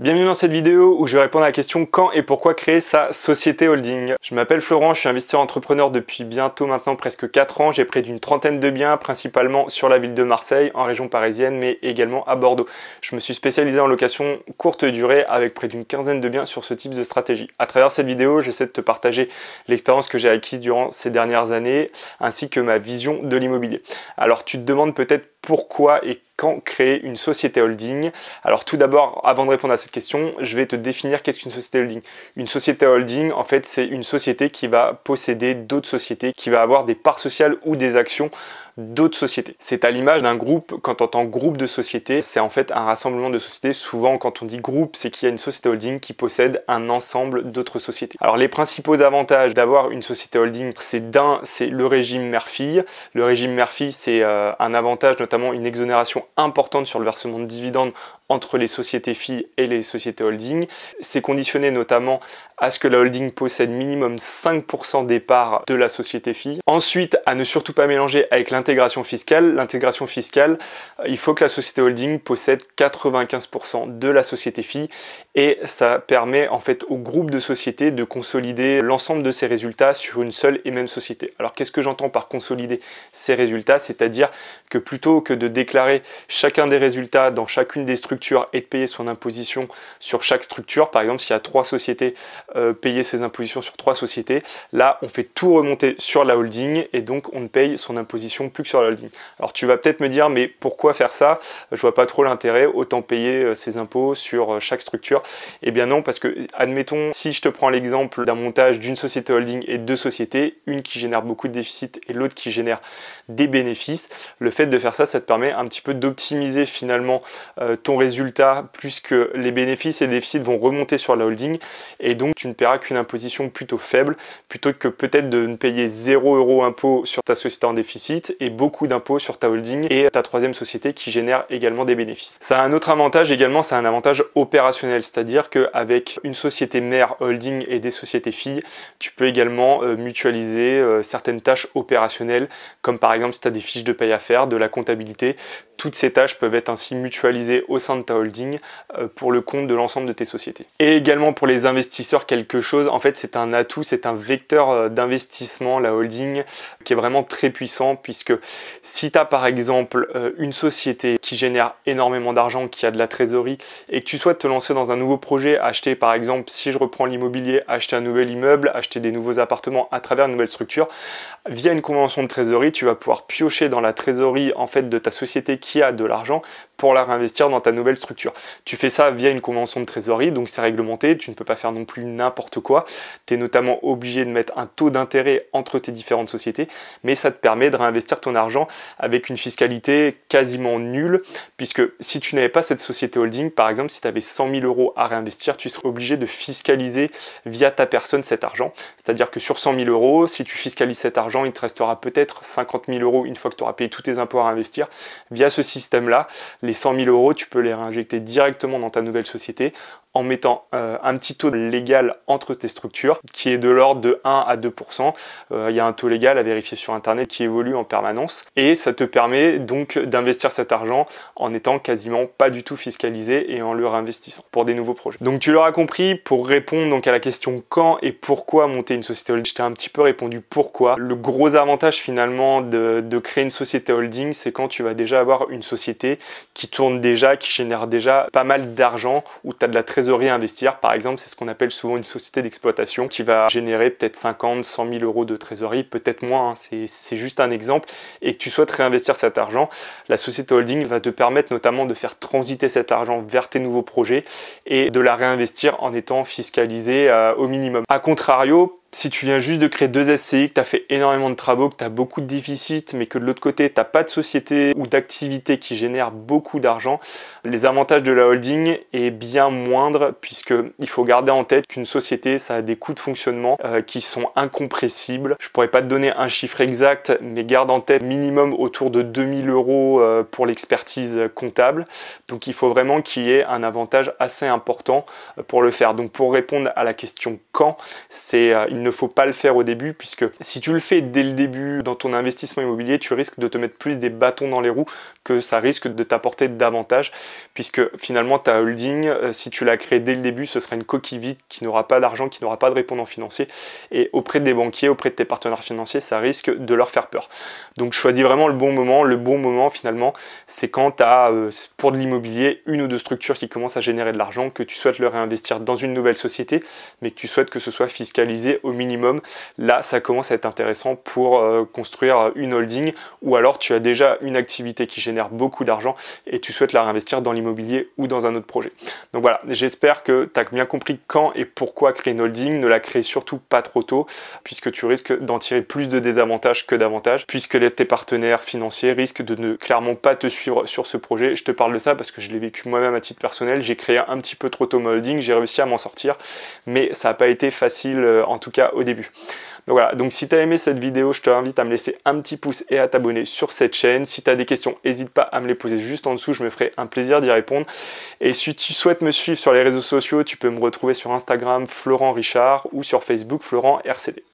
Bienvenue dans cette vidéo où je vais répondre à la question quand et pourquoi créer sa société holding. Je m'appelle Florent, je suis investisseur entrepreneur depuis bientôt maintenant presque 4 ans. J'ai près d'une trentaine de biens, principalement sur la ville de Marseille, en région parisienne, mais également à Bordeaux. Je me suis spécialisé en location courte durée avec près d'une quinzaine de biens sur ce type de stratégie. À travers cette vidéo, j'essaie de te partager l'expérience que j'ai acquise durant ces dernières années, ainsi que ma vision de l'immobilier. Alors tu te demandes peut-être pourquoi et quand créer une société holding. Alors tout d'abord, avant de répondre à cette question, je vais te définir qu'est-ce qu'une société holding. Une société holding, en fait, c'est une société qui va posséder d'autres sociétés, qui va avoir des parts sociales ou des actions d'autres sociétés. C'est à l'image d'un groupe. Quand on entend groupe de sociétés, c'est en fait un rassemblement de sociétés. Souvent, quand on dit groupe, c'est qu'il y a une société holding qui possède un ensemble d'autres sociétés. Alors, les principaux avantages d'avoir une société holding, c'est le régime mère-fille. Le régime mère-fille, c'est un avantage, notamment une exonération importante sur le versement de dividendes entre les sociétés filles et les sociétés holding. C'est conditionné notamment à ce que la holding possède minimum 5% des parts de la société fille. Ensuite, à ne surtout pas mélanger avec l'intégration fiscale. L'intégration fiscale, il faut que la société holding possède 95% de la société fille et ça permet en fait au groupe de sociétés de consolider l'ensemble de ses résultats sur une seule et même société. Alors qu'est-ce que j'entends par consolider ces résultats? C'est-à-dire que plutôt que de déclarer chacun des résultats dans chacune des structures et de payer son imposition sur chaque structure, par exemple s'il y a 3 sociétés, payer ses impositions sur 3 sociétés, là on fait tout remonter sur la holding et donc on ne paye son imposition plus que sur la holding. Alors tu vas peut-être me dire mais pourquoi faire ça? Je vois pas trop l'intérêt, autant payer ses impôts sur chaque structure. Eh bien non, parce que admettons si je te prends l'exemple d'un montage d'une société holding et 2 sociétés, une qui génère beaucoup de déficits et l'autre qui génère des bénéfices, le fait de faire ça, ça te permet un petit peu d'optimiser finalement ton résultat, plus que les bénéfices et les déficits vont remonter sur la holding et donc tu ne paieras qu'une imposition plutôt faible plutôt que peut-être de ne payer 0 € impôt sur ta société en déficit et beaucoup d'impôts sur ta holding et ta troisième société qui génère également des bénéfices. Ça a un autre avantage également, c'est un avantage opérationnel, c'est-à-dire qu'avec une société mère holding et des sociétés filles, tu peux également mutualiser certaines tâches opérationnelles comme par exemple si tu as des fiches de paye à faire, de la comptabilité. Toutes ces tâches peuvent être ainsi mutualisées au sein de ta holding pour le compte de l'ensemble de tes sociétés. Et également pour les investisseurs, quelque chose, en fait c'est un atout, c'est un vecteur d'investissement, la holding, qui est vraiment très puissant puisque si tu as par exemple une société qui génère énormément d'argent, qui a de la trésorerie et que tu souhaites te lancer dans un nouveau projet, acheter par exemple, si je reprends l'immobilier, acheter un nouvel immeuble, acheter des nouveaux appartements à travers une nouvelle structure, via une convention de trésorerie, tu vas pouvoir piocher dans la trésorerie en fait de ta société qui a de l'argent pour la réinvestir dans ta nouvelle structure. Tu fais ça via une convention de trésorerie, donc c'est réglementé, tu ne peux pas faire non plus n'importe quoi. Tu es notamment obligé de mettre un taux d'intérêt entre tes différentes sociétés, mais ça te permet de réinvestir ton argent avec une fiscalité quasiment nulle, puisque si tu n'avais pas cette société holding, par exemple, si tu avais 100 000 € à réinvestir, tu serais obligé de fiscaliser via ta personne cet argent. C'est-à-dire que sur 100 000 €, si tu fiscalises cet argent, il te restera peut-être 50 000 € une fois que tu auras payé tous tes impôts à réinvestir. Via ce système-là, les 100 000 €, tu peux les réinjecter directement dans ta nouvelle société en mettant un petit taux légal entre tes structures qui est de l'ordre de 1 à 2%. Il y a un taux légal à vérifier sur internet qui évolue en permanence et ça te permet donc d'investir cet argent en étant quasiment pas du tout fiscalisé et en le réinvestissant pour des nouveaux projets. Donc tu l'auras compris, pour répondre donc à la question quand et pourquoi monter une société holding, je t'ai un petit peu répondu pourquoi. Le gros avantage finalement de créer une société holding, c'est quand tu vas déjà avoir une société qui tourne déjà, qui génère déjà pas mal d'argent, où tu as de la trésorerie à investir. Par exemple, c'est ce qu'on appelle souvent une société d'exploitation qui va générer peut-être 50, 100 000 € de trésorerie, peut-être moins, hein, c'est juste un exemple, et que tu souhaites réinvestir cet argent. La société holding va te permettre notamment de faire transiter cet argent vers tes nouveaux projets et de la réinvestir en étant fiscalisé au minimum. A contrario, si tu viens juste de créer 2 SCI, que tu as fait énormément de travaux, que tu as beaucoup de déficits, mais que de l'autre côté, tu n'as pas de société ou d'activité qui génère beaucoup d'argent, les avantages de la holding est bien moindre puisqu'il faut garder en tête qu'une société, ça a des coûts de fonctionnement qui sont incompressibles. Je pourrais pas te donner un chiffre exact, mais garde en tête minimum autour de 2 000 € pour l'expertise comptable. Donc il faut vraiment qu'il y ait un avantage assez important pour le faire. Donc pour répondre à la question quand, c'est il il ne faut pas le faire au début, puisque si tu le fais dès le début dans ton investissement immobilier, tu risques de te mettre plus des bâtons dans les roues que ça risque de t'apporter davantage, puisque finalement ta holding, si tu l'as créée dès le début, ce sera une coquille vide qui n'aura pas d'argent, qui n'aura pas de répondant financier, et auprès des banquiers, auprès de tes partenaires financiers, ça risque de leur faire peur. Donc choisis vraiment le bon moment. Le bon moment finalement, c'est quand tu as pour de l'immobilier une ou deux structures qui commencent à générer de l'argent, que tu souhaites le réinvestir dans une nouvelle société, mais que tu souhaites que ce soit fiscalisé au minimum. Là, ça commence à être intéressant pour construire une holding, ou alors tu as déjà une activité qui génère beaucoup d'argent et tu souhaites la réinvestir dans l'immobilier ou dans un autre projet. Donc voilà, j'espère que tu as bien compris quand et pourquoi créer une holding. Ne la crée surtout pas trop tôt, puisque tu risques d'en tirer plus de désavantages que d'avantages, puisque tes partenaires financiers risquent de ne clairement pas te suivre sur ce projet. Je te parle de ça parce que je l'ai vécu moi-même à titre personnel. J'ai créé un petit peu trop tôt ma holding, j'ai réussi à m'en sortir, mais ça n'a pas été facile, en tout cas au début. Donc voilà, donc si tu as aimé cette vidéo, je t'invite à me laisser un petit pouce et à t'abonner sur cette chaîne. Si tu as des questions, n'hésite pas à me les poser juste en dessous, je me ferai un plaisir d'y répondre. Et si tu souhaites me suivre sur les réseaux sociaux, tu peux me retrouver sur Instagram Florent Richard ou sur Facebook Florent RCD.